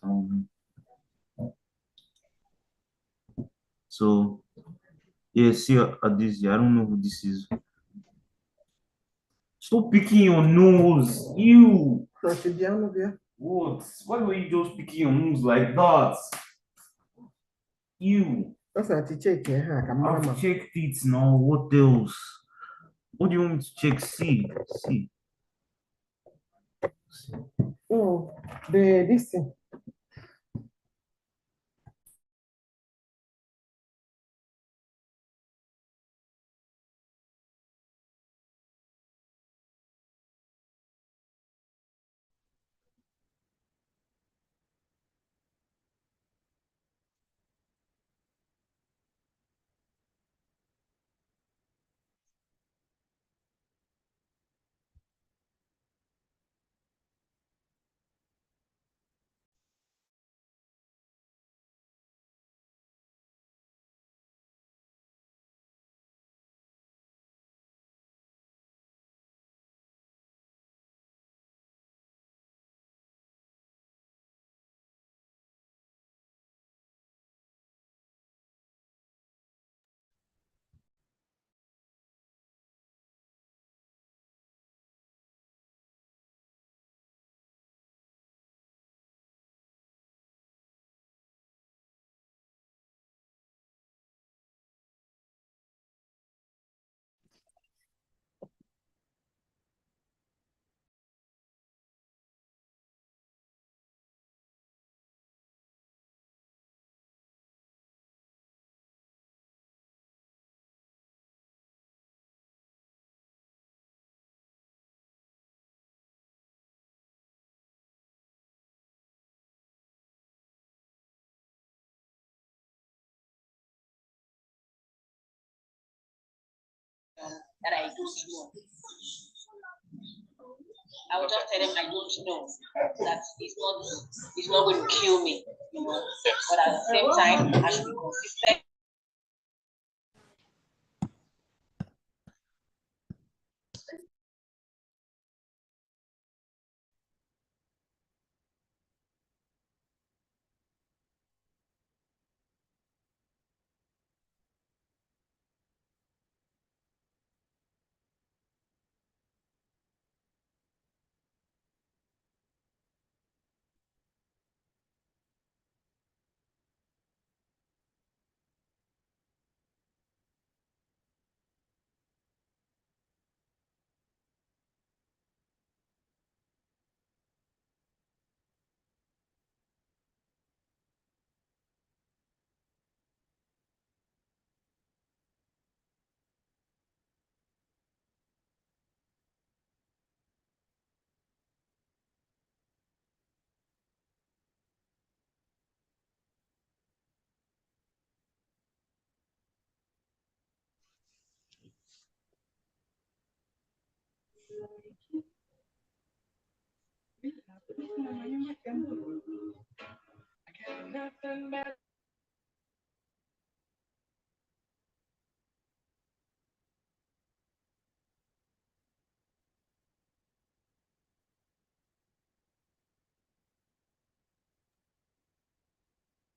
Um, so yeah, see at this, I don't know who this is. Stop picking your nose. Ew. What? Why were you just picking your nose like that? Ew. I've checked it now. What else? What do you want me to check? See, see, see. Oh, the this thing. That I don't know. I will just tell them I don't know. That it's not going to kill me, you know. But at the same time, I should be consistent.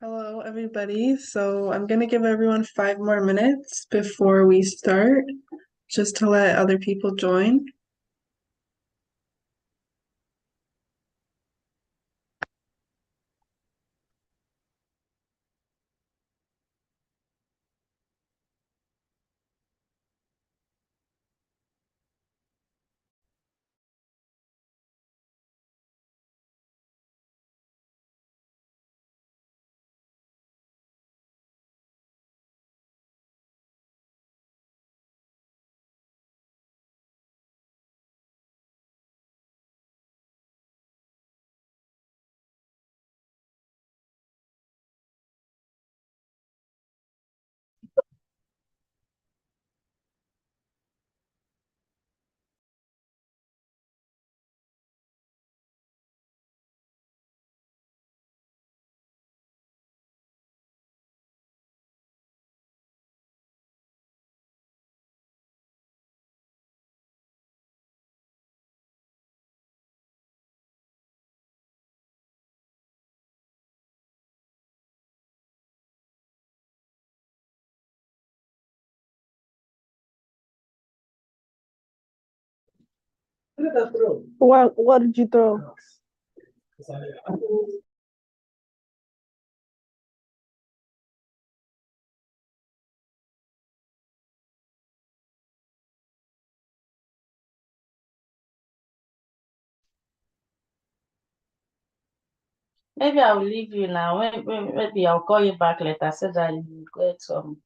Hello, everybody. So I'm going to give everyone 5 more minutes before we start, just to let other people join. What did you throw? Maybe I will leave you now. Maybe I'll call you back later so that you get some.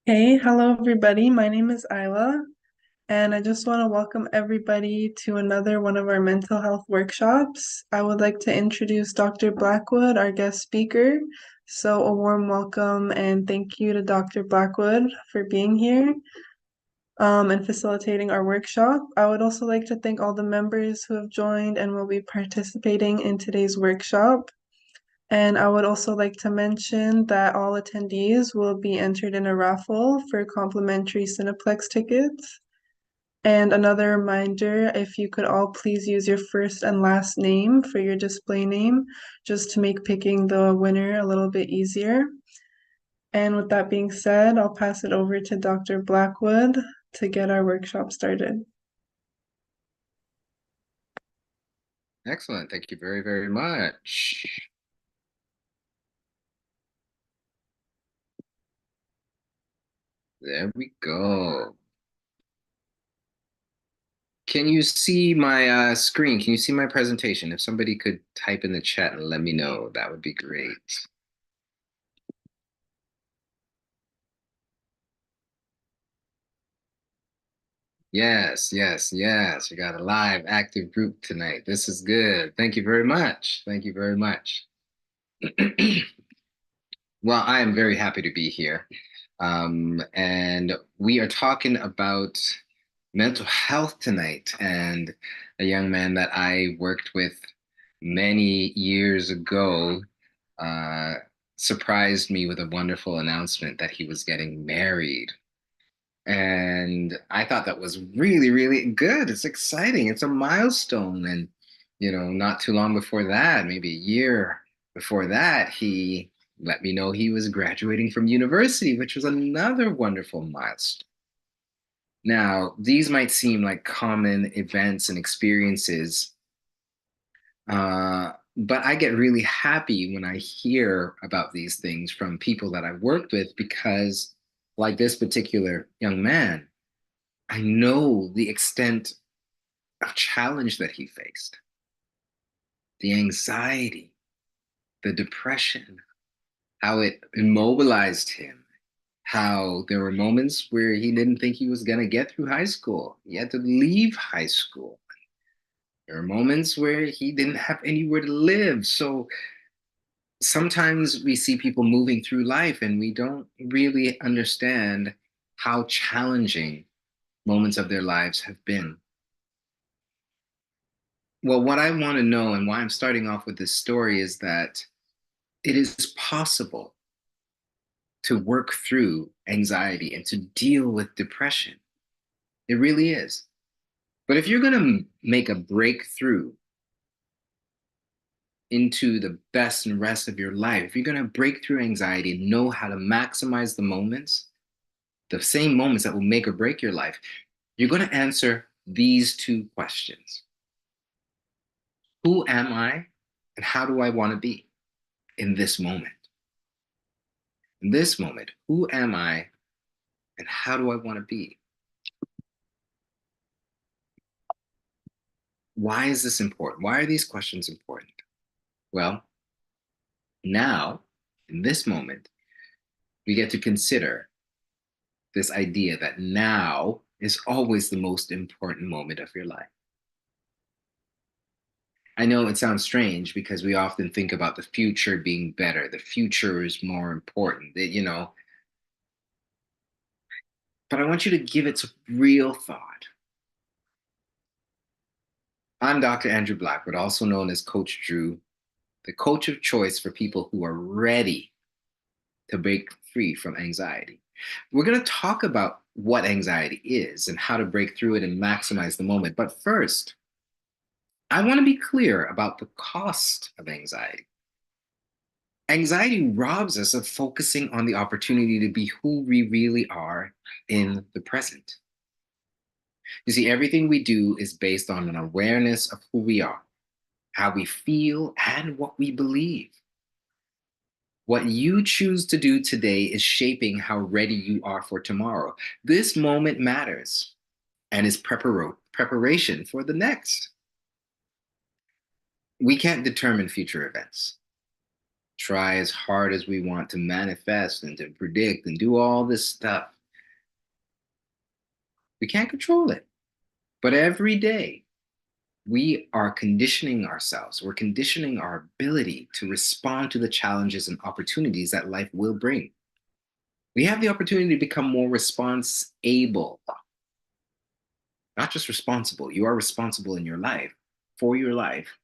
Hey, hello everybody. My name is Isla, and I just want to welcome everybody to another one of our mental health workshops. I would like to introduce Dr. Blackwood, our guest speaker. So a warm welcome and thank you to Dr. Blackwood for being here and facilitating our workshop. I would also like to thank all the members who have joined and will be participating in today's workshop. And I would also like to mention that all attendees will be entered in a raffle for complimentary Cineplex tickets. And another reminder, if you could all please use your first and last name for your display name, just to make picking the winner a little bit easier. And with that being said, I'll pass it over to Dr. Blackwood to get our workshop started. Excellent. Thank you very, very much. There we go. Can you see my screen? Can you see my presentation? If somebody could type in the chat and let me know, that would be great. Yes, yes, yes. We got a live active group tonight. This is good. Thank you very much. Thank you very much. Well, I am very happy to be here. And we are talking about mental health tonight, and a young man that I worked with many years ago surprised me with a wonderful announcement that he was getting married. And I thought that was really, really good. It's exciting. It's a milestone. And, not too long before that, maybe a year before that, he let me know he was graduating from university, which was another wonderful milestone. Now, these might seem like common events and experiences, but I get really happy when I hear about these things from people that I've worked with because, like this particular young man, I know the extent of challenge that he faced, the anxiety, the depression, how it immobilized him, how there were moments where he didn't think he was going to get through high school. He had to leave high school. There were moments where he didn't have anywhere to live. So sometimes we see people moving through life and we don't really understand how challenging moments of their lives have been. Well, what I want to know and why I'm starting off with this story is that it is possible to work through anxiety and to deal with depression. It really is. But if you're going to make a breakthrough into the best and rest of your life, if you're going to break through anxiety and know how to maximize the moments, the same moments that will make or break your life, you're going to answer these two questions. Who am I and how do I want to be in this moment? In this moment, who am I and how do I want to be? Why is this important? Why are these questions important? Well, now, in this moment, we get to consider this idea that now is always the most important moment of your life. I know it sounds strange because we often think about the future being better. The future is more important, but I want you to give it some real thought. I'm Dr. Andrew Blackwood, also known as Coach Drew, the coach of choice for people who are ready to break free from anxiety. We're going to talk about what anxiety is and how to break through it and maximize the moment. But first, I want to be clear about the cost of anxiety. Anxiety robs us of focusing on the opportunity to be who we really are in the present. You see, everything we do is based on an awareness of who we are, how we feel, and what we believe. What you choose to do today is shaping how ready you are for tomorrow. This moment matters and is preparation for the next. We can't determine future events. Try as hard as we want to manifest and to predict and do all this stuff. We can't control it. But every day, we are conditioning ourselves. We're conditioning our ability to respond to the challenges and opportunities that life will bring. We have the opportunity to become more responsible, not just responsible. You are responsible in your life, for your life,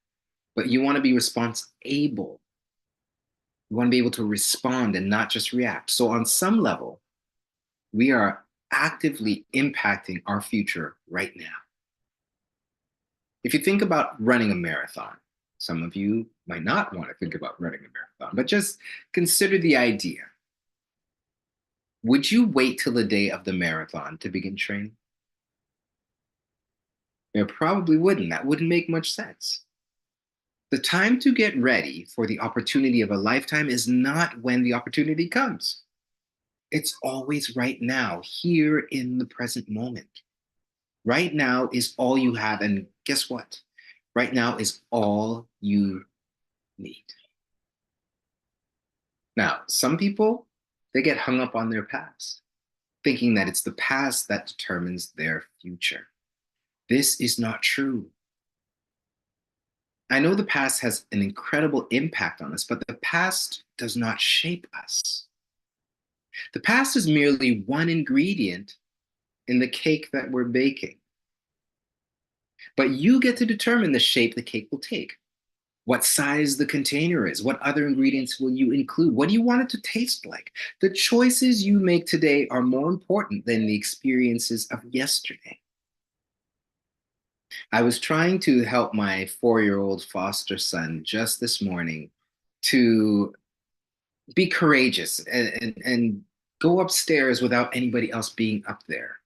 but you want to be responsible. You want to be able to respond and not just react. So on some level, we are actively impacting our future right now. If you think about running a marathon, some of you might not want to think about running a marathon, but just consider the idea. Would you wait till the day of the marathon to begin training? You probably wouldn't. That wouldn't make much sense. The time to get ready for the opportunity of a lifetime is not when the opportunity comes. It's always right now, here in the present moment. Right now is all you have, and guess what? Right now is all you need. Now, some people, they get hung up on their past, thinking that it's the past that determines their future. This is not true. I know the past has an incredible impact on us, but the past does not shape us. The past is merely one ingredient in the cake that we're baking. But you get to determine the shape the cake will take, what size the container is, what other ingredients will you include, what do you want it to taste like? The choices you make today are more important than the experiences of yesterday. I was trying to help my 4-year-old foster son just this morning to be courageous and go upstairs without anybody else being up there,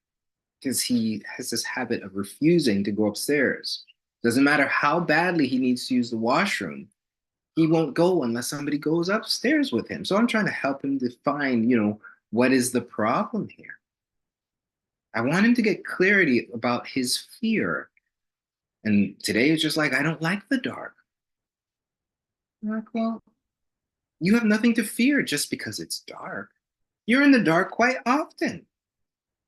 because he has this habit of refusing to go upstairs. Doesn't matter how badly he needs to use the washroom, he won't go unless somebody goes upstairs with him. So I'm trying to help him define, what is the problem here? I want him to get clarity about his fear. And today it's just like, I don't like the dark. I'm like, well, you have nothing to fear just because it's dark. You're in the dark quite often.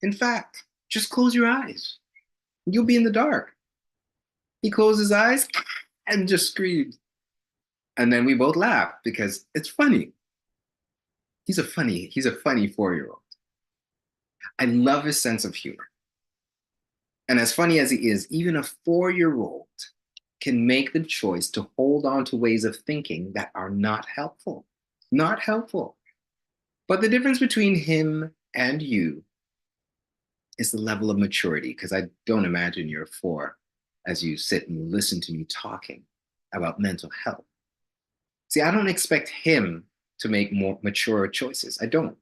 In fact, just close your eyes. You'll be in the dark. He closed his eyes and just screamed. And then we both laughed because it's funny. He's a funny 4-year-old. I love his sense of humor. And as funny as he is, even a 4-year-old can make the choice to hold on to ways of thinking that are not helpful. Not helpful. But the difference between him and you is the level of maturity, because I don't imagine you're 4 as you sit and listen to me talking about mental health. See, I don't expect him to make more mature choices. I don't.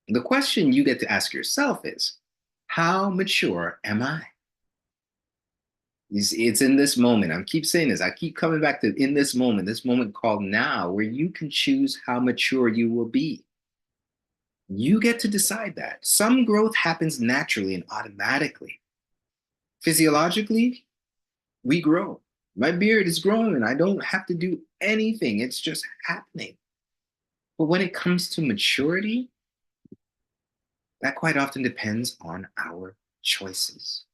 The question you get to ask yourself is, how mature am I? You see, it's in this moment. I keep saying this. I keep coming back to in this moment called now, where you can choose how mature you will be. You get to decide that. Some growth happens naturally and automatically. Physiologically, we grow. My beard is growing and I don't have to do anything. It's just happening. But when it comes to maturity, that quite often depends on our choices.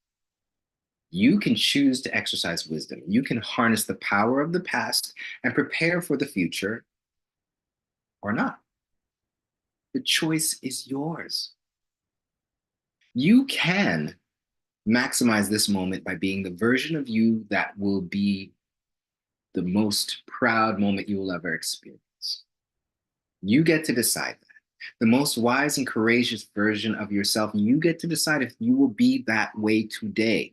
You can choose to exercise wisdom. You can harness the power of the past and prepare for the future or not. The choice is yours. You can maximize this moment by being the version of you that will be the most proud moment you will ever experience. You get to decide that. The most wise and courageous version of yourself, you get to decide if you will be that way today.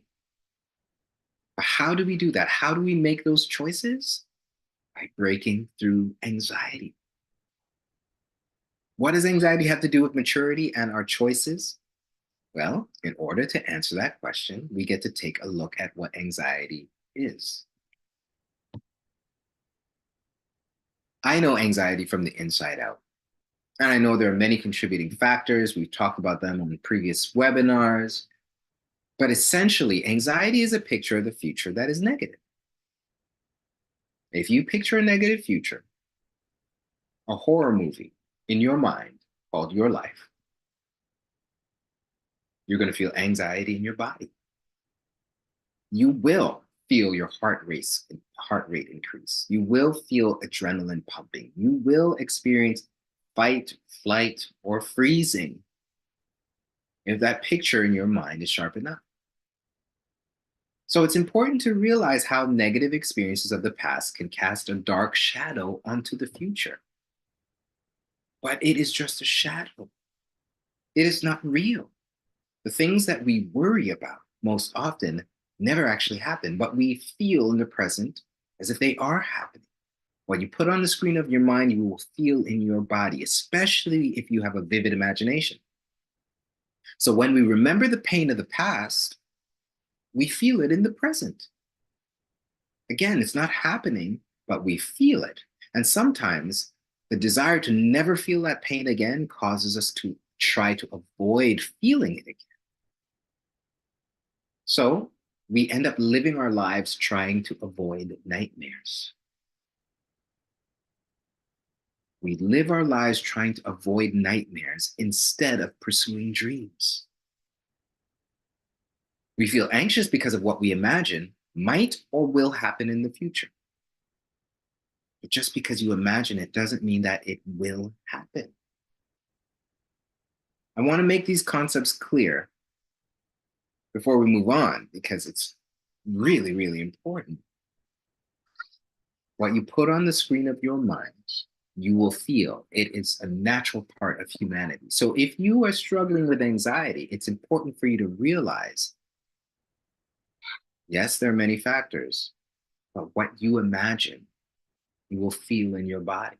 But how do we do that? How do we make those choices? By breaking through anxiety. What does anxiety have to do with maturity and our choices? Well, in order to answer that question, we get to take a look at what anxiety is. I know anxiety from the inside out. And I know there are many contributing factors. We've talked about them on previous webinars. But essentially, anxiety is a picture of the future that is negative. If you picture a negative future, a horror movie in your mind called your life, you're going to feel anxiety in your body. You will feel your heart rate increase. You will feel adrenaline pumping. You will experience fight, flight, or freezing if that picture in your mind is sharp enough. So it's important to realize how negative experiences of the past can cast a dark shadow onto the future. But it is just a shadow. It is not real. The things that we worry about most often never actually happen, but we feel in the present as if they are happening. What you put on the screen of your mind, you will feel in your body, especially if you have a vivid imagination. So when we remember the pain of the past, we feel it in the present. Again, it's not happening, but we feel it. And sometimes the desire to never feel that pain again causes us to try to avoid feeling it again. So we end up living our lives trying to avoid nightmares. We live our lives trying to avoid nightmares instead of pursuing dreams. We feel anxious because of what we imagine might or will happen in the future. But just because you imagine it doesn't mean that it will happen. I want to make these concepts clear before we move on, because it's really, really important. What you put on the screen of your mind, you will feel. It is a natural part of humanity. So if you are struggling with anxiety, it's important for you to realize, yes, there are many factors, but what you imagine, you will feel in your body.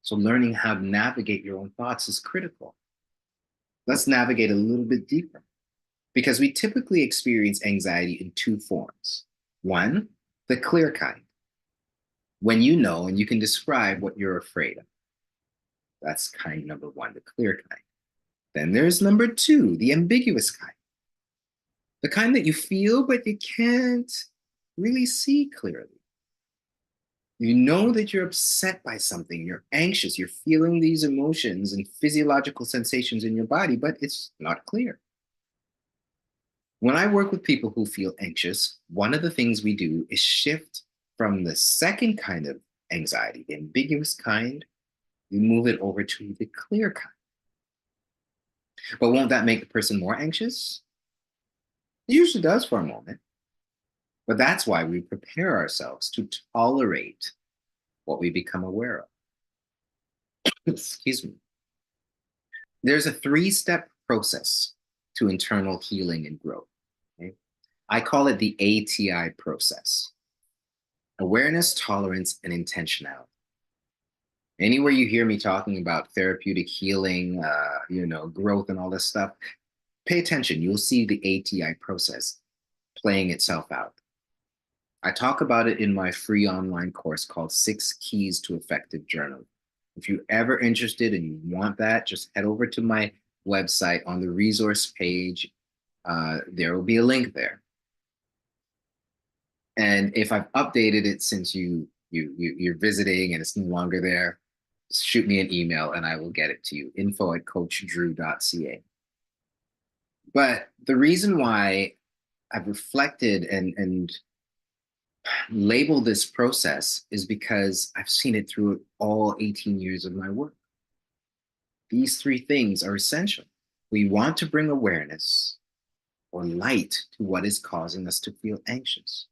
So learning how to navigate your own thoughts is critical. Let's navigate a little bit deeper, because we typically experience anxiety in 2 forms. One, the clear kind, when you know and you can describe what you're afraid of. That's kind number 1, the clear kind. Then there's number 2, the ambiguous kind. The kind that you feel, but you can't really see clearly. You know that you're upset by something, you're anxious, you're feeling these emotions and physiological sensations in your body, but it's not clear. When I work with people who feel anxious, one of the things we do is shift from the second kind of anxiety, the ambiguous kind, we move it over to the clear kind. But won't that make the person more anxious? It usually does for a moment. But that's why we prepare ourselves to tolerate what we become aware of. Excuse me. There's a 3-step process to internal healing and growth. Okay? I call it the ATI process: awareness, tolerance, and intentionality. Anywhere you hear me talking about therapeutic healing, growth and all this stuff, pay attention. You'll see the ATI process playing itself out. I talk about it in my free online course called 6 Keys to Effective Journaling. If you're ever interested and you want that, just head over to my website. On the resource page. There will be a link there. And if I've updated it since you're visiting and it's no longer there, shoot me an email and I will get it to you, info@coachdrew.ca. But the reason why I've reflected and labeled this process is because I've seen it through all 18 years of my work. These 3 things are essential. We want to bring awareness or light to what is causing us to feel anxious.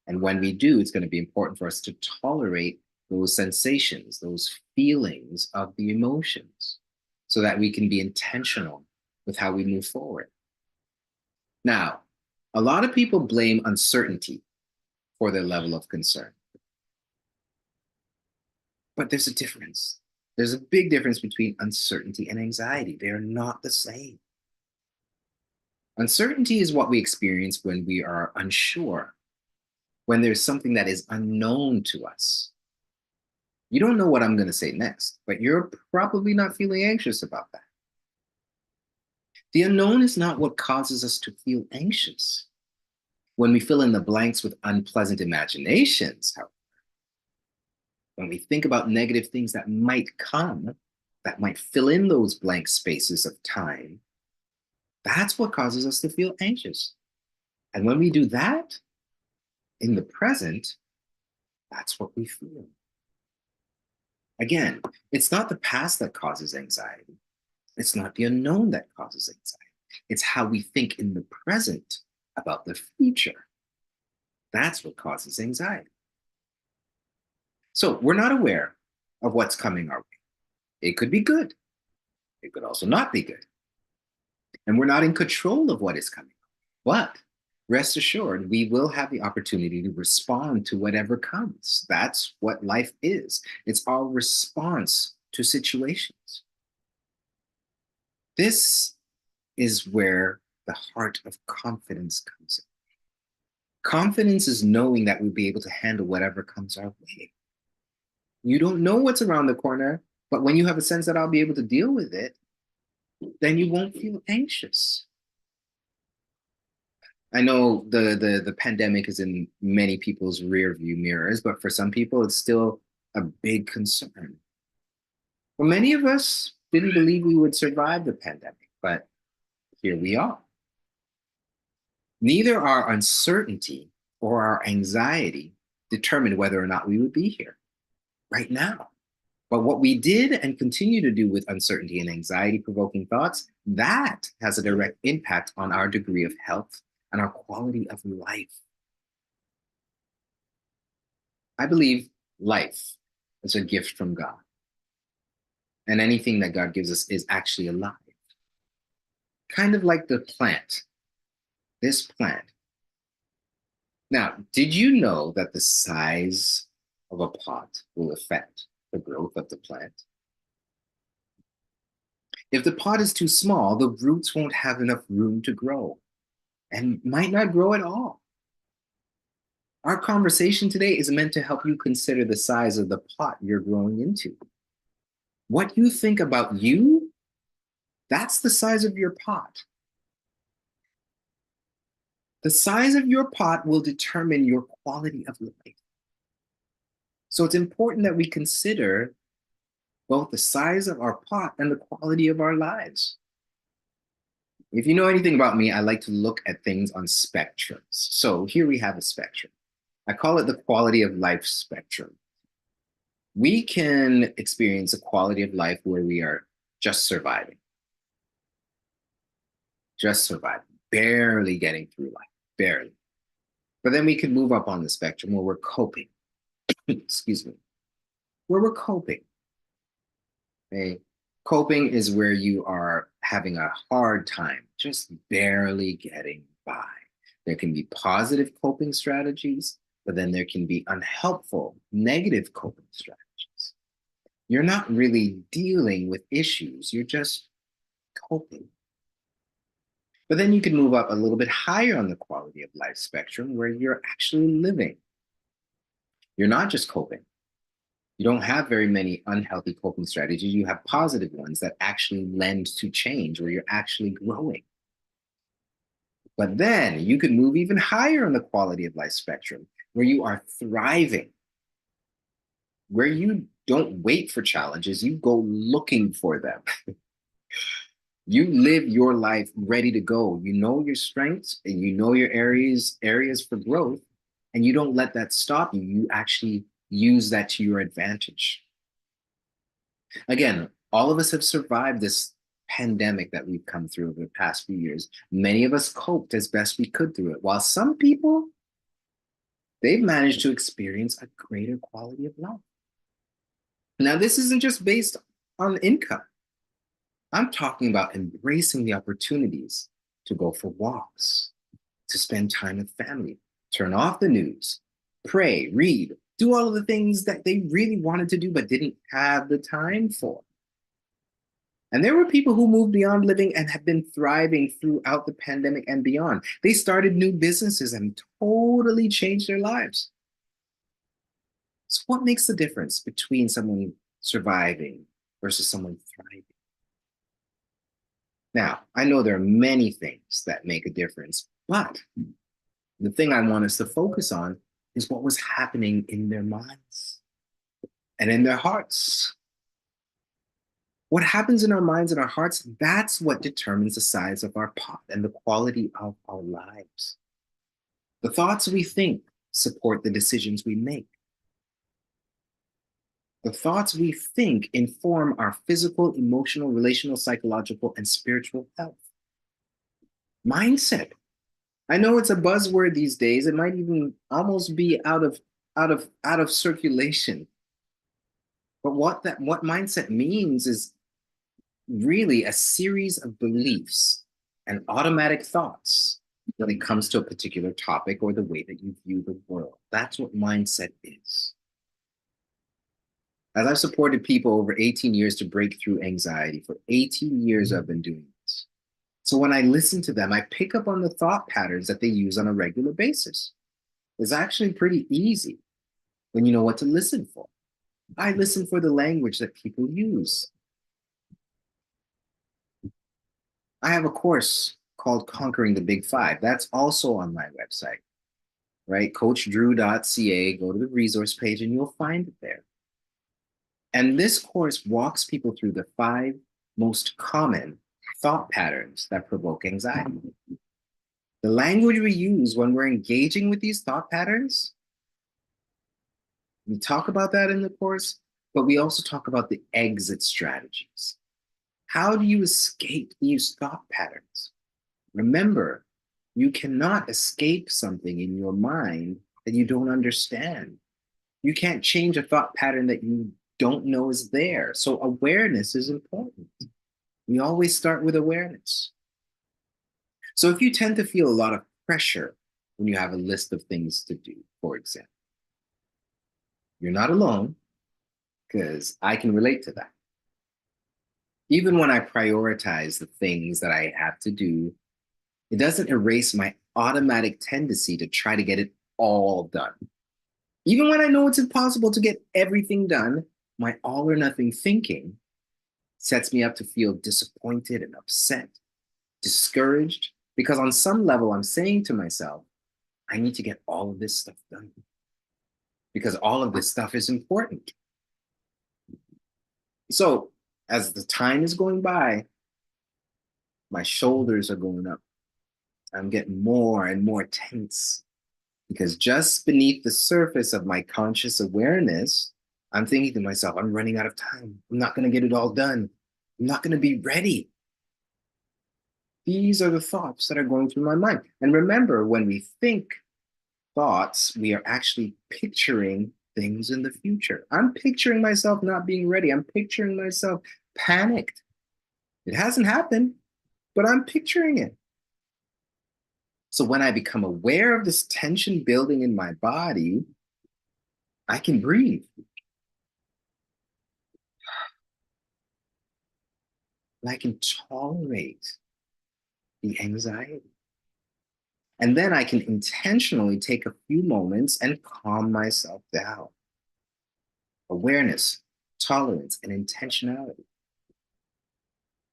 And when we do, it's going to be important for us to tolerate those sensations, those feelings of the emotions, so that we can be intentional with how we move forward. Now, a lot of people blame uncertainty for their level of concern. But there's a difference. There's a big difference between uncertainty and anxiety. They are not the same. Uncertainty is what we experience when we are unsure, when there's something that is unknown to us. You don't know what I'm going to say next, but you're probably not feeling anxious about that. The unknown is not what causes us to feel anxious. When we fill in the blanks with unpleasant imaginations, however, when we think about negative things that might come, that might fill in those blank spaces of time, that's what causes us to feel anxious. And when we do that, in the present, that's what we feel. Again, it's not the past that causes anxiety. It's not the unknown that causes anxiety. It's how we think in the present about the future. That's what causes anxiety. So we're not aware of what's coming our way. It could be good. It could also not be good. And we're not in control of what is coming. But rest assured, we will have the opportunity to respond to whatever comes. That's what life is. It's our response to situations. This is where the heart of confidence comes in. Confidence is knowing that we'll be able to handle whatever comes our way. You don't know what's around the corner, but when you have a sense that I'll be able to deal with it, then you won't feel anxious. I know the pandemic is in many people's rear view mirrors, but for some people, it's still a big concern. Well, many of us didn't believe we would survive the pandemic, but here we are. Neither our uncertainty or our anxiety determined whether or not we would be here right now. But what we did and continue to do with uncertainty and anxiety-provoking thoughts, that has a direct impact on our degree of health and our quality of life. I believe life is a gift from God. And anything that God gives us is actually alive. Kind of like the plant, this plant. Now, did you know that the size of a pot will affect the growth of the plant? If the pot is too small, the roots won't have enough room to grow and might not grow at all. Our conversation today is meant to help you consider the size of the pot you're growing into. What you think about you, that's the size of your pot. The size of your pot will determine your quality of life. So it's important that we consider both the size of our pot and the quality of our lives. If you know anything about me, I like to look at things on spectrums. So here we have a spectrum. I call it the quality of life spectrum. We can experience a quality of life where we are just surviving, barely getting through life, barely. But then we can move up on the spectrum where we're coping. Excuse me. Where we're coping. Okay? Coping is where you are having a hard time, just barely getting by. There can be positive coping strategies, but then there can be unhelpful, negative coping strategies. You're not really dealing with issues, you're just coping. But then you can move up a little bit higher on the quality of life spectrum where you're actually living. You're not just coping. You don't have very many unhealthy coping strategies. You have positive ones that actually lend to change, where you're actually growing. But then you can move even higher on the quality of life spectrum, where you are thriving, where you don't wait for challenges, you go looking for them. You live your life ready to go. You know your strengths and you know your areas for growth, and you don't let that stop you. You actually use that to your advantage. Again, all of us have survived this pandemic that we've come through over the past few years. Many of us coped as best we could through it, while some people, they've managed to experience a greater quality of life. Now, this isn't just based on income. I'm talking about embracing the opportunities to go for walks, to spend time with family, turn off the news, pray, read, do all of the things that they really wanted to do but didn't have the time for. And there were people who moved beyond living and have been thriving throughout the pandemic and beyond. They started new businesses and totally changed their lives. So what makes the difference between someone surviving versus someone thriving? Now, I know there are many things that make a difference, but the thing I want us to focus on is what was happening in their minds and in their hearts. What happens in our minds and our hearts, that's what determines the size of our pot and the quality of our lives. The thoughts we think support the decisions we make. The thoughts we think inform our physical, emotional, relational, psychological, and spiritual health. Mindset. I know it's a buzzword these days. It might even almost be out of circulation. But what mindset means is really a series of beliefs and automatic thoughts when it comes to a particular topic or the way that you view the world. That's what mindset is. As I've supported people over 18 years to break through anxiety, for 18 years I've been doing this. So when I listen to them, I pick up on the thought patterns that they use on a regular basis. It's actually pretty easy when you know what to listen for. I listen for the language that people use. I have a course called Conquering the Big Five. That's also on my website, right? CoachDrew.ca. Go to the resource page and you'll find it there. And this course walks people through the 5 most common thought patterns that provoke anxiety. The language we use when we're engaging with these thought patterns, we talk about that in the course, but we also talk about the exit strategies. How do you escape these thought patterns? Remember, you cannot escape something in your mind that you don't understand. You can't change a thought pattern that you don't know is there. So awareness is important. We always start with awareness. So if you tend to feel a lot of pressure when you have a list of things to do, for example, you're not alone, because I can relate to that. Even when I prioritize the things that I have to do, it doesn't erase my automatic tendency to try to get it all done. Even when I know it's impossible to get everything done, my all or nothing thinking sets me up to feel disappointed and upset, discouraged, because on some level I'm saying to myself, I need to get all of this stuff done because all of this stuff is important. So as the time is going by, my shoulders are going up. I'm getting more and more tense because just beneath the surface of my conscious awareness, I'm thinking to myself, I'm running out of time. I'm not going to get it all done. I'm not going to be ready. These are the thoughts that are going through my mind. And remember, when we think, thoughts, we are actually picturing things in the future. I'm picturing myself not being ready. I'm picturing myself panicked. It hasn't happened, but I'm picturing it. So when I become aware of this tension building in my body, I can breathe. And I can tolerate the anxiety. And then I can intentionally take a few moments and calm myself down. Awareness, tolerance, and intentionality.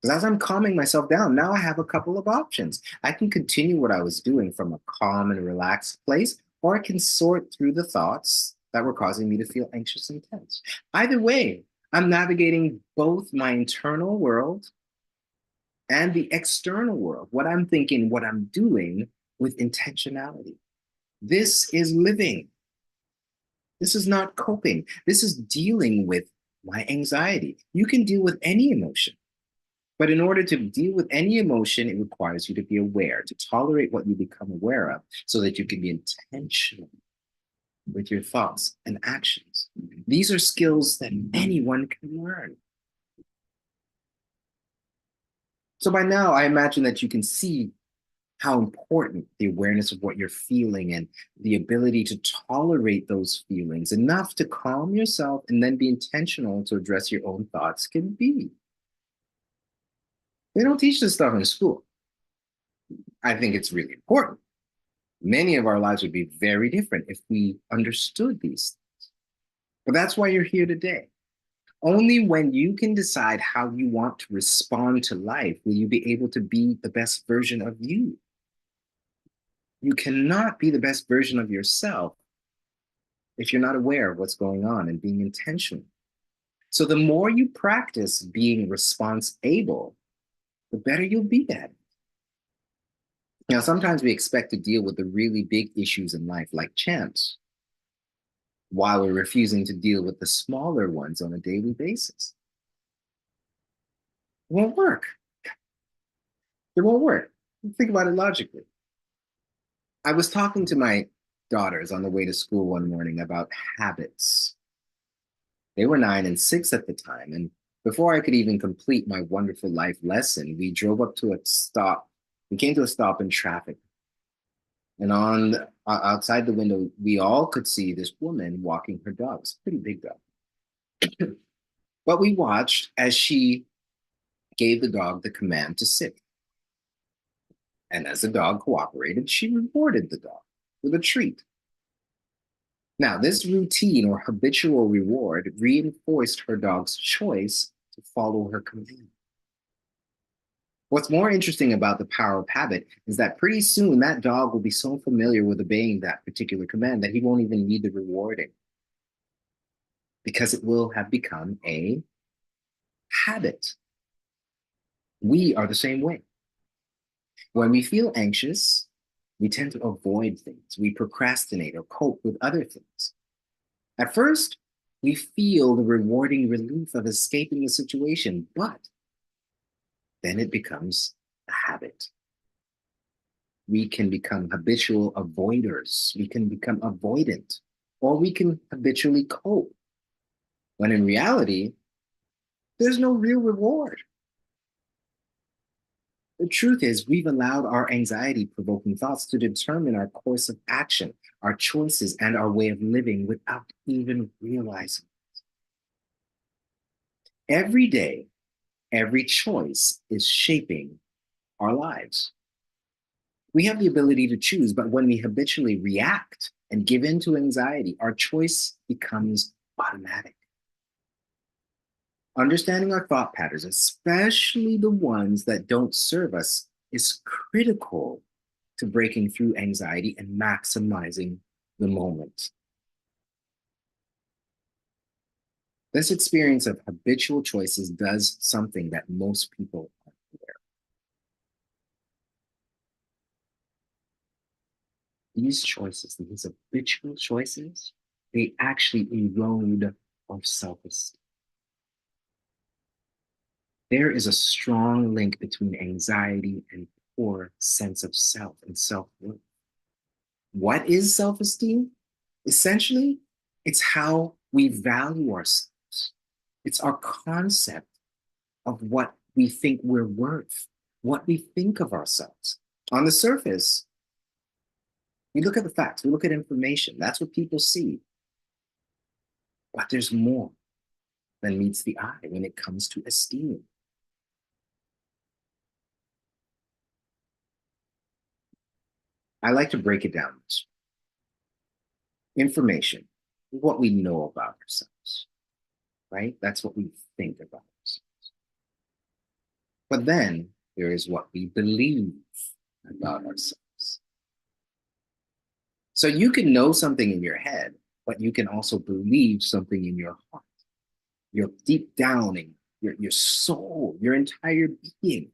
Because as I'm calming myself down, now I have a couple of options. I can continue what I was doing from a calm and relaxed place, or I can sort through the thoughts that were causing me to feel anxious and tense. Either way, I'm navigating both my internal world and the external world, what I'm thinking, what I'm doing with intentionality. This is living. This is not coping. This is dealing with my anxiety. You can deal with any emotion. But in order to deal with any emotion, it requires you to be aware, to tolerate what you become aware of, so that you can be intentional with your thoughts and actions. These are skills that anyone can learn. So by now, I imagine that you can see how important the awareness of what you're feeling and the ability to tolerate those feelings enough to calm yourself and then be intentional to address your own thoughts can be. They don't teach this stuff in school. I think it's really important. Many of our lives would be very different if we understood these things. But that's why you're here today. Only when you can decide how you want to respond to life will you be able to be the best version of you. You cannot be the best version of yourself if you're not aware of what's going on and being intentional. So the more you practice being response-able, the better you'll be at it. Now, sometimes we expect to deal with the really big issues in life like champs, while we're refusing to deal with the smaller ones on a daily basis. It won't work. It won't work. Think about it logically. I was talking to my daughters on the way to school one morning about habits. They were 9 and 6 at the time, and before I could even complete my wonderful life lesson, we drove up to a stop. We came to a stop in traffic. And outside the window, we all could see this woman walking her dogs, pretty big dog. But we watched as she gave the dog the command to sit. And as the dog cooperated, she rewarded the dog with a treat. Now, this routine or habitual reward reinforced her dog's choice to follow her command. What's more interesting about the power of habit is that pretty soon that dog will be so familiar with obeying that particular command that he won't even need the rewarding, because it will have become a habit. We are the same way. When we feel anxious, we tend to avoid things. We procrastinate or cope with other things. At first, we feel the rewarding relief of escaping the situation, but then it becomes a habit. We can become habitual avoiders. We can become avoidant, or we can habitually cope, when in reality, there's no real reward. The truth is, we've allowed our anxiety-provoking thoughts to determine our course of action, our choices, and our way of living without even realizing it. Every day, every choice is shaping our lives. We have the ability to choose, but when we habitually react and give in to anxiety, our choice becomes automatic. Understanding our thought patterns, especially the ones that don't serve us, is critical to breaking through anxiety and maximizing the moment. This experience of habitual choices does something that most people aren't aware of. These choices, these habitual choices, they actually erode our self-esteem. There is a strong link between anxiety and poor sense of self and self-worth. What is self-esteem? Essentially, it's how we value ourselves. It's our concept of what we think we're worth, what we think of ourselves. On the surface, we look at the facts, we look at information. That's what people see. But there's more than meets the eye when it comes to esteem. I like to break it down this way. Information, what we know about ourselves, right? That's what we think about ourselves. But then there is what we believe about ourselves. So you can know something in your head, but you can also believe something in your heart, your deep down in your soul, your entire being.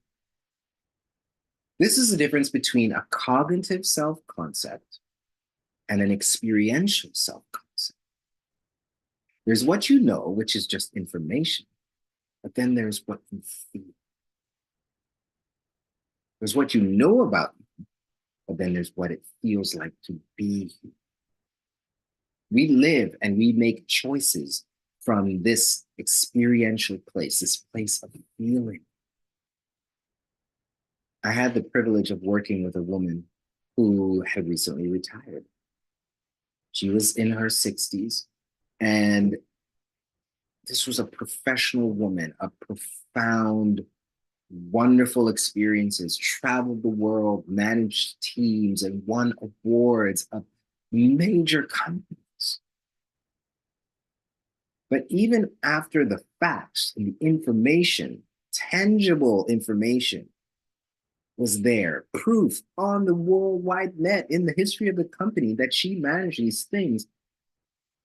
This is the difference between a cognitive self-concept and an experiential self-concept. There's what you know, which is just information, but then there's what you feel. There's what you know about you, but then there's what it feels like to be you. We live and we make choices from this experiential place, this place of feeling. I had the privilege of working with a woman who had recently retired. She was in her 60s, and this was a professional woman, a profound, wonderful experiences, traveled the world, managed teams, and won awards of major companies. But even after the facts and the information, tangible information was there, proof on the worldwide net in the history of the company that she managed these things,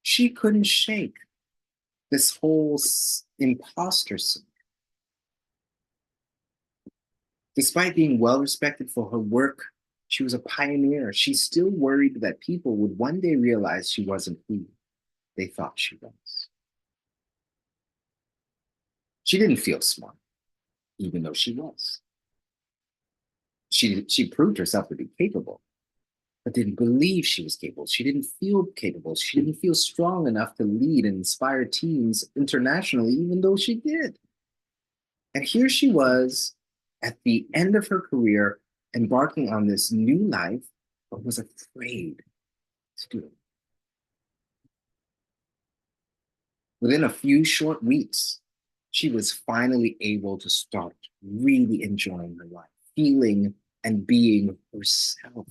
she couldn't shake this whole imposter syndrome. Despite being well respected for her work, she was a pioneer. She still worried that people would one day realize she wasn't who they thought she was. She didn't feel smart, even though she was. She proved herself to be capable, but didn't believe she was capable. She didn't feel capable. She didn't feel strong enough to lead and inspire teams internationally, even though she did. And here she was at the end of her career, embarking on this new life, but was afraid to do it. Within a few short weeks, she was finally able to start really enjoying her life, feeling and being herself.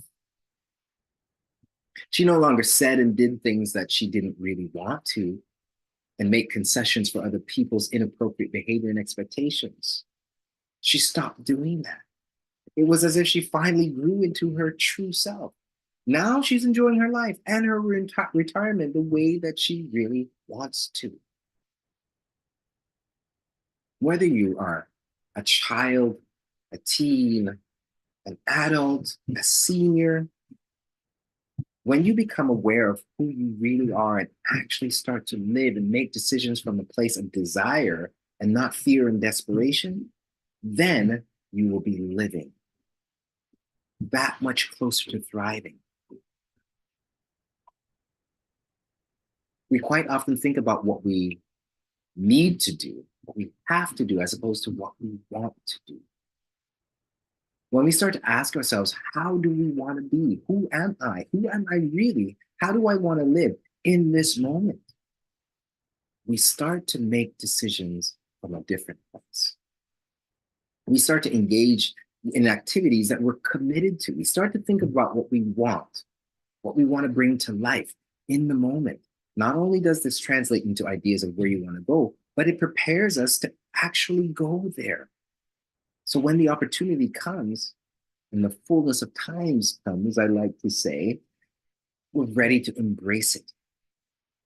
She no longer said and did things that she didn't really want to and make concessions for other people's inappropriate behavior and expectations. She stopped doing that. It was as if she finally grew into her true self. Now she's enjoying her life and her retirement the way that she really wants to. Whether you are a child, a teen, an adult, a senior, when you become aware of who you really are and actually start to live and make decisions from a place of desire and not fear and desperation, then you will be living that much closer to thriving. We quite often think about what we need to do, what we have to do, as opposed to what we want to do. When we start to ask ourselves, how do we want to be? Who am I? Who am I really? How do I want to live in this moment? We start to make decisions from a different place. We start to engage in activities that we're committed to. We start to think about what we want to bring to life in the moment. Not only does this translate into ideas of where you want to go, but it prepares us to actually go there. So when the opportunity comes, and the fullness of times comes, I like to say, we're ready to embrace it.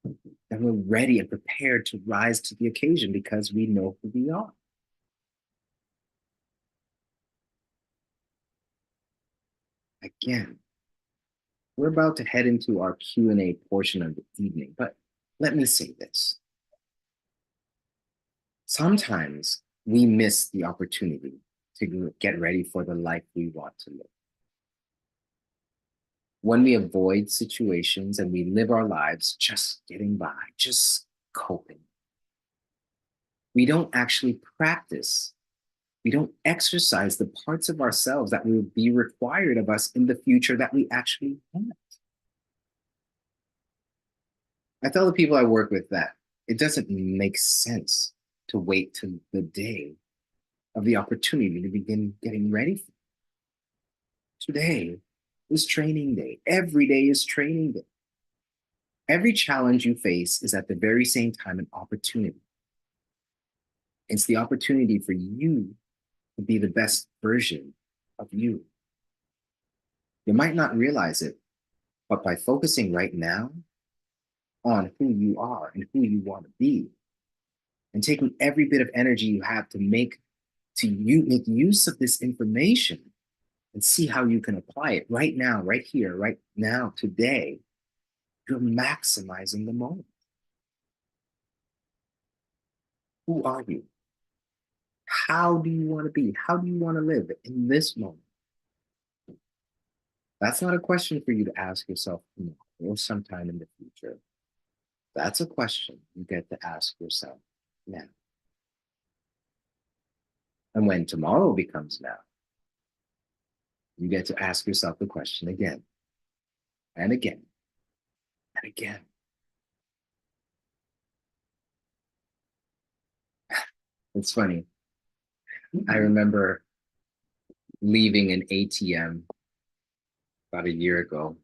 And we're ready and prepared to rise to the occasion because we know who we are. Again, we're about to head into our Q&A portion of the evening, but let me say this. Sometimes we miss the opportunity to get ready for the life we want to live. when we avoid situations and we live our lives just getting by, just coping, we don't actually practice. We don't exercise the parts of ourselves that will be required of us in the future that we actually want. I tell the people I work with that it doesn't make sense to wait till the day of the opportunity to begin getting ready for it. Today is training day. Every day is training day. Every challenge you face is at the very same time an opportunity. It's the opportunity for you to be the best version of you. You might not realize it, but by focusing right now on who you are and who you want to be, and taking every bit of energy you have to make use of this information and see how you can apply it right now, right here, right now, today, you're maximizing the moment. Who are you? How do you want to be? How do you want to live in this moment? That's not a question for you to ask yourself tomorrow or sometime in the future. That's a question you get to ask yourself now. And when tomorrow becomes now, you get to ask yourself the question again and again and again. It's funny. I remember leaving an ATM about a year ago,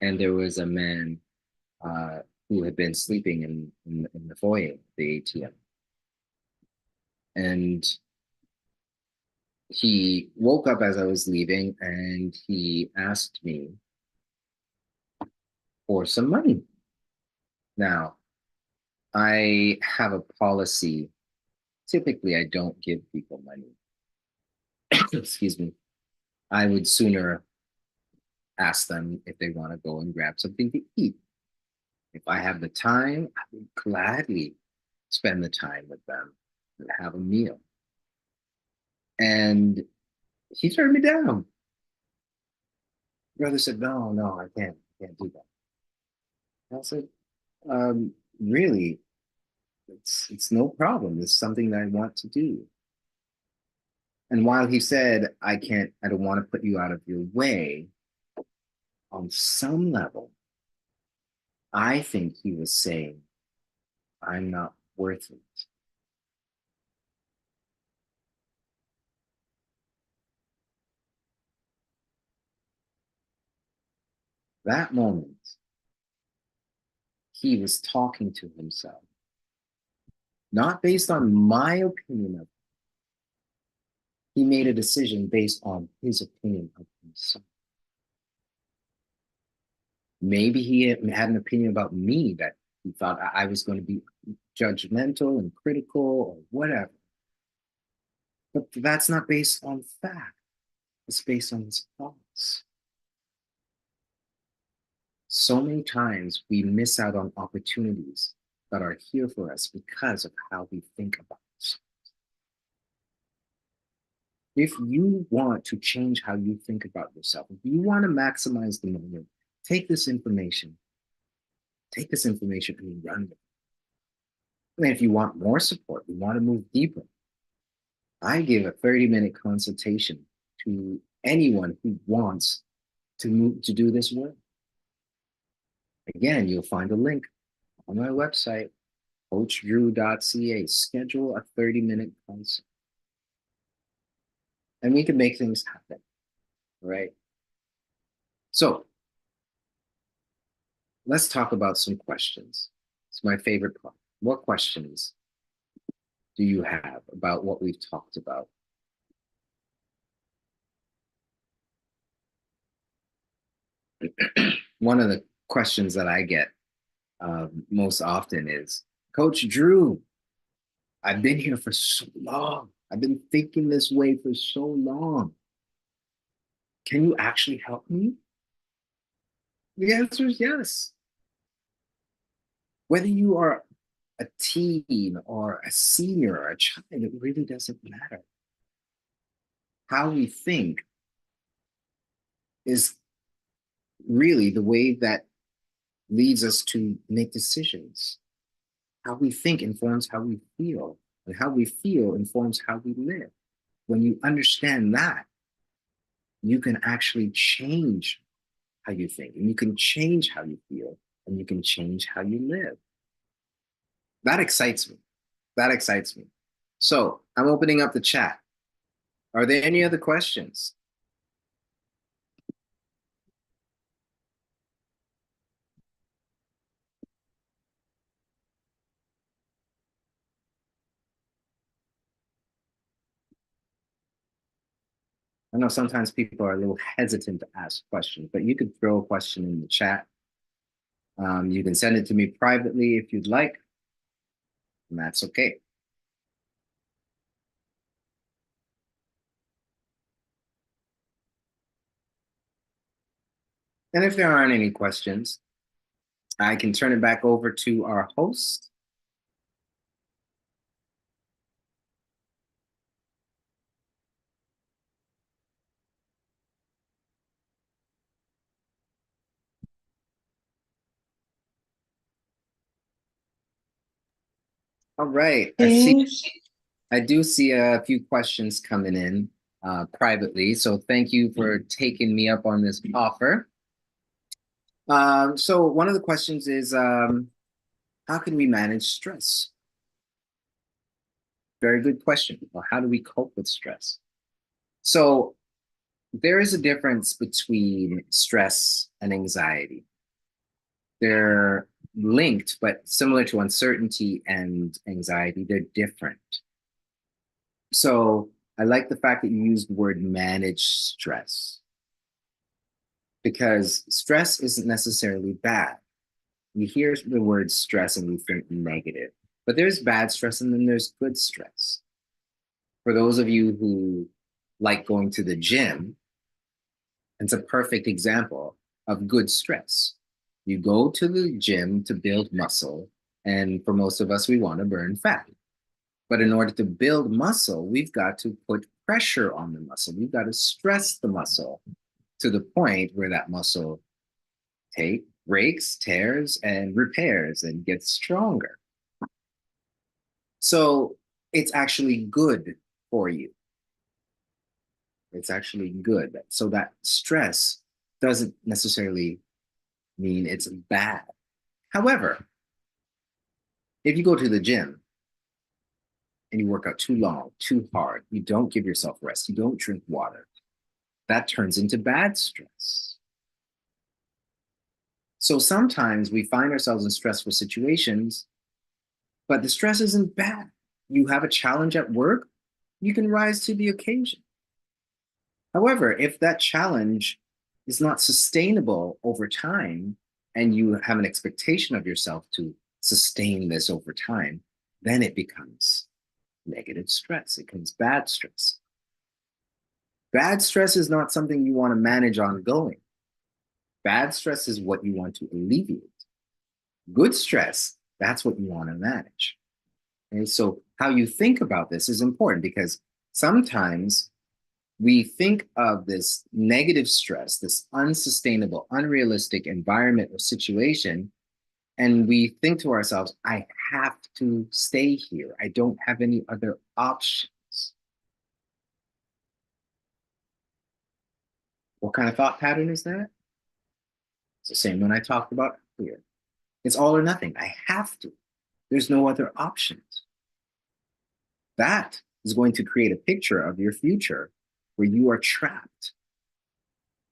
and there was a man who had been sleeping in the foyer of the ATM. And he woke up as I was leaving, and he asked me for some money. Now, I have a policy. Typically, I don't give people money. Excuse me. I would sooner ask them if they want to go and grab something to eat. If I have the time, I would gladly spend the time with them and have a meal. And he turned me down. Brother said, no, I can't do that. I said, really, it's no problem. It's something that I want to do. And while he said, I don't want to put you out of your way, on some level, I think he was saying, I'm not worth it. That moment, he was talking to himself, not based on my opinion of him. He made a decision based on his opinion of himself. Maybe he had an opinion about me that he thought I was going to be judgmental and critical or whatever. But that's not based on fact. It's based on his thoughts. So many times we miss out on opportunities that are here for us because of how we think about it. If you want to change how you think about yourself, if you want to maximize the moment, take this information and run with it. And if you want more support, you want to move deeper, I give a 30-minute consultation to anyone who wants to do this work. Again, you'll find a link on my website, coachdrew.ca. Schedule a 30-minute consult. And we can make things happen, right? So let's talk about some questions. It's my favorite part. What questions do you have about what we've talked about? One of the questions that I get most often is, Coach Drew, I've been here for so long. I've been thinking this way for so long. Can you actually help me? The answer is yes. Whether you are a teen or a senior or a child, it really doesn't matter. How we think is really the way that leads us to make decisions. How we think informs how we feel, and how we feel informs how we live. When you understand that, you can actually change how you think, and you can change how you feel, and you can change how you live. That excites me. That excites me. So I'm opening up the chat. Are there any other questions? I know sometimes people are a little hesitant to ask questions, but you could throw a question in the chat. You can send it to me privately if you'd like, and that's okay. And if there aren't any questions, I can turn it back over to our host. All right, I do see a few questions coming in privately, so thank you for taking me up on this offer. So one of the questions is, how can we manage stress? Very good question. Well, how do we cope with stress? So there is a difference between stress and anxiety. They're linked, but similar to uncertainty and anxiety, they're different. So I like the fact that you used the word manage stress, because stress isn't necessarily bad. We hear the word stress and we think negative, but there's bad stress and then there's good stress. For those of you who like going to the gym, it's a perfect example of good stress. You go to the gym to build muscle, and for most of us, we want to burn fat. But in order to build muscle, we've got to put pressure on the muscle. We've got to stress the muscle to the point where that muscle breaks, tears, and repairs and gets stronger. So it's actually good for you. It's actually good. So that stress doesn't necessarily mean it's bad. However, if you go to the gym and you work out too long, too hard, you don't give yourself rest, you don't drink water, that turns into bad stress. So sometimes we find ourselves in stressful situations, but the stress isn't bad. You have a challenge at work, you can rise to the occasion. However, if that challenge is not sustainable over time, and you have an expectation of yourself to sustain this over time, then it becomes negative stress. It becomes bad stress. Bad stress is not something you want to manage ongoing. Bad stress is what you want to alleviate. Good stress, that's what you want to manage. And so how you think about this is important, because sometimes we think of this negative stress, this unsustainable, unrealistic environment or situation, and we think to ourselves, I have to stay here. I don't have any other options. What kind of thought pattern is that? It's the same one I talked about earlier. It's all or nothing. I have to. There's no other options. That is going to create a picture of your future where you are trapped.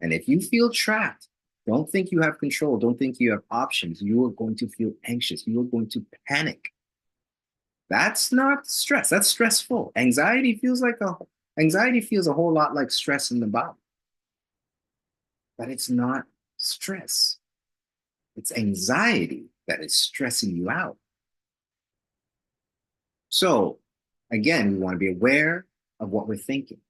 And if you feel trapped, don't think you have control. Don't think you have options. You are going to feel anxious. You are going to panic. That's not stress. That's stressful. Anxiety feels a whole lot like stress in the body. But it's not stress. It's anxiety that is stressing you out. So again, we want to be aware of what we're thinking.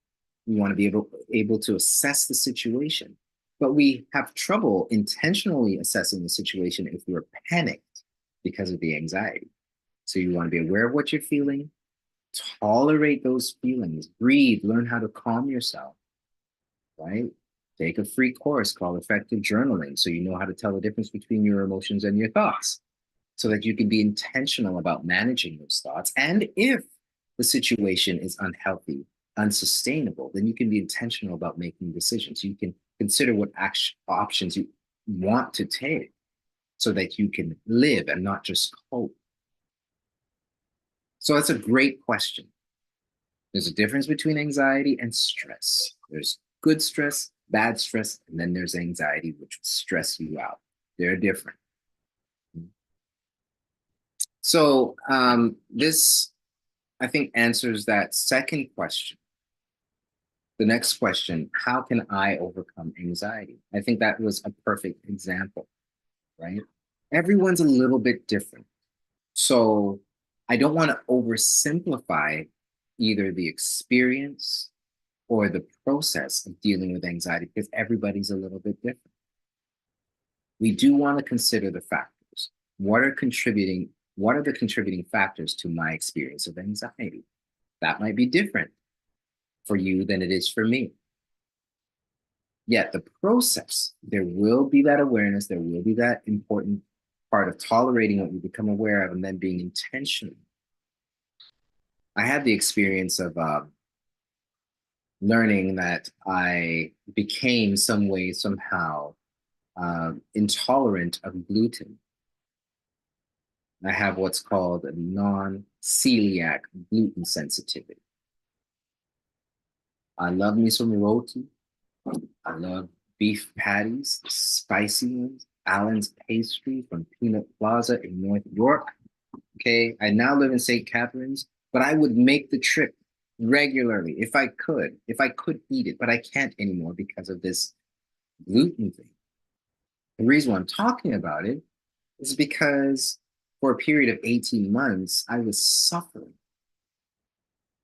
We want to be able to assess the situation, but we have trouble intentionally assessing the situation if we're panicked because of the anxiety. So you want to be aware of what you're feeling, tolerate those feelings, breathe, learn how to calm yourself, right? Take a free course called Effective Journaling so you know how to tell the difference between your emotions and your thoughts so that you can be intentional about managing those thoughts. And if the situation is unhealthy, unsustainable, then you can be intentional about making decisions. You can consider what options you want to take so that you can live and not just cope. So that's a great question. There's a difference between anxiety and stress. There's good stress, bad stress, and then there's anxiety, which will stress you out. They're different. So this, I think, answers that second question. The next question, how can I overcome anxiety? I think that was a perfect example, right? Everyone's a little bit different. So I don't want to oversimplify either the experience or the process of dealing with anxiety because everybody's a little bit different. We do want to consider the factors. What are the contributing factors to my experience of anxiety? That might be different for you than it is for me. Yet the process, there will be that awareness, there will be that important part of tolerating what you become aware of and then being intentional. I had the experience of learning that I became some way, somehow, intolerant of gluten. I have what's called a non-celiac gluten sensitivity. I love me some roti. I love beef patties, spicy ones, Allen's pastry from Peanut Plaza in North York. Okay, I now live in St. Catharines, but I would make the trip regularly if I could eat it, but I can't anymore because of this gluten thing. The reason why I'm talking about it is because for a period of 18 months, I was suffering.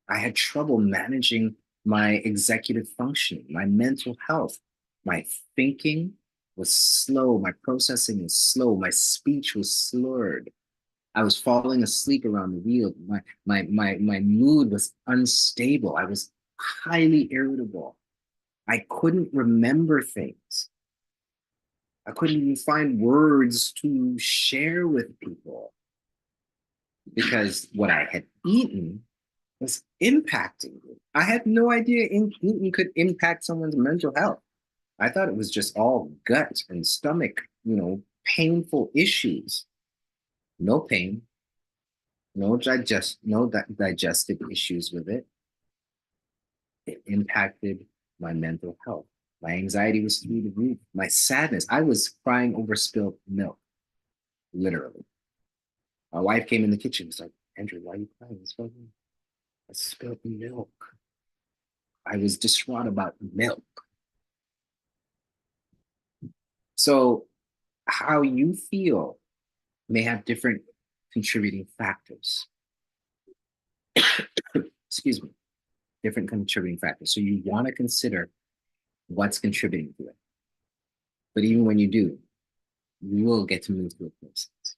I had trouble managing my executive functioning, my mental health. My thinking was slow, my processing was slow, my speech was slurred. I was falling asleep around the wheel. My mood was unstable. I was highly irritable. I couldn't remember things. I couldn't even find words to share with people because what I had eaten was impacting me. I had no idea gluten could impact someone's mental health. I thought it was just all gut and stomach, painful issues. No pain, no digestive issues with it. It impacted my mental health. My anxiety was through the roof. My sadness, I was crying over spilled milk, literally. My wife came in the kitchen and was like, Andrew, why are you crying? I spilled milk. I was distraught about milk. So how you feel may have different contributing factors. Excuse me, different contributing factors. So you want to consider what's contributing to it. But even when you do, you will get to move through a process.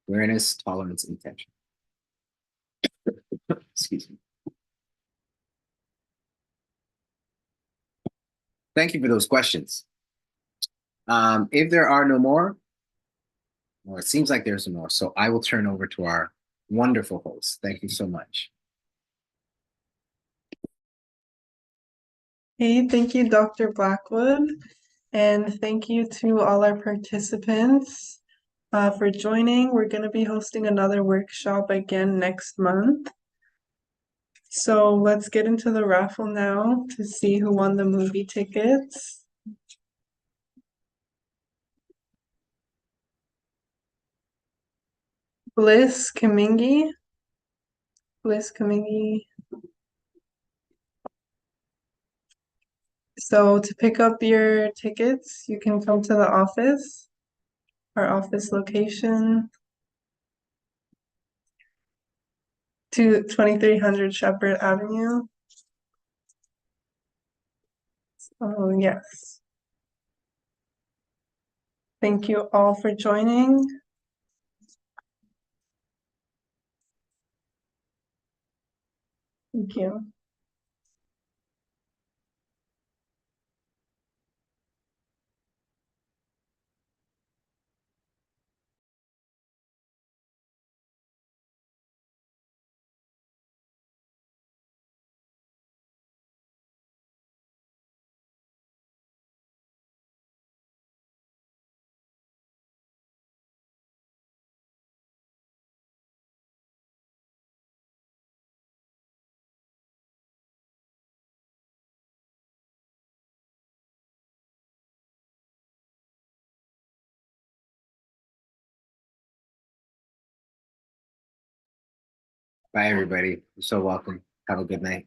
Awareness, tolerance, intention. Excuse me. Thank you for those questions. If there are no more, well, it seems like there's no more, so I will turn over to our wonderful host. Thank you so much. Hey, thank you, Dr. Blackwood, and thank you to all our participants for joining. We're going to be hosting another workshop again next month. So let's get into the raffle now to see who won the movie tickets. Bliss Kamingi. Bliss Kamingi. So to pick up your tickets, you can come to the office, our office location, to 2300 Shepherd Avenue. Oh, yes. Thank you all for joining. Thank you. Bye, everybody. You're so welcome. Have a good night.